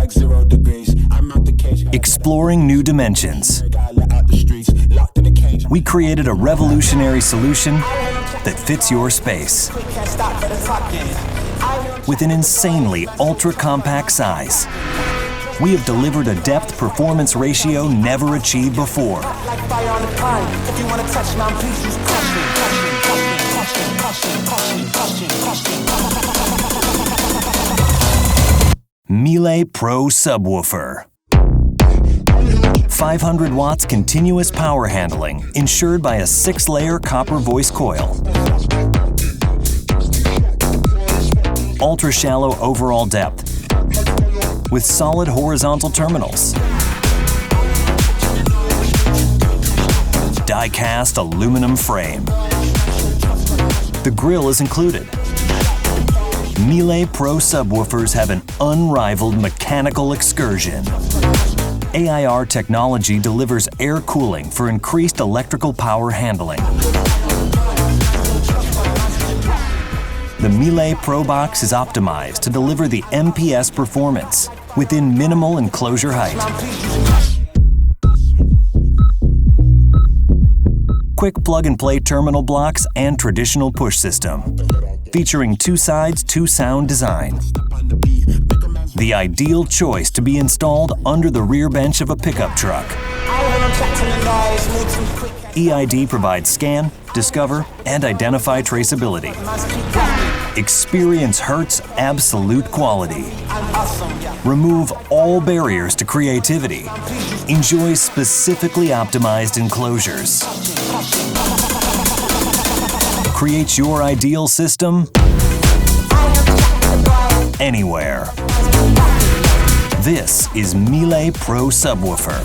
like 0 degrees. I'm out the cage. Exploring new dimensions, we created a revolutionary solution that fits your space with an insanely ultra-compact size. We have delivered a depth-performance ratio never achieved before. Mille PRO subwoofer. 500 watts continuous power handling, ensured by a 6-layer copper voice coil. Ultra-shallow overall depth with solid horizontal terminals. Die-cast aluminum frame. The grille is included. Mille PRO subwoofers have an unrivaled mechanical excursion. AIR technology delivers air cooling for increased electrical power handling. The Mille PRO box is optimized to deliver the MPS performance within minimal enclosure height. Quick plug-and-play terminal blocks and traditional push system, featuring 2 sides, 2 sound design. The ideal choice to be installed under the rear bench of a pickup truck. EID provides scan, discover, and identify traceability. Experience Hertz absolute quality. Remove all barriers to creativity. Enjoy specifically optimized enclosures. Create your ideal system anywhere. This is Mille PRO subwoofer.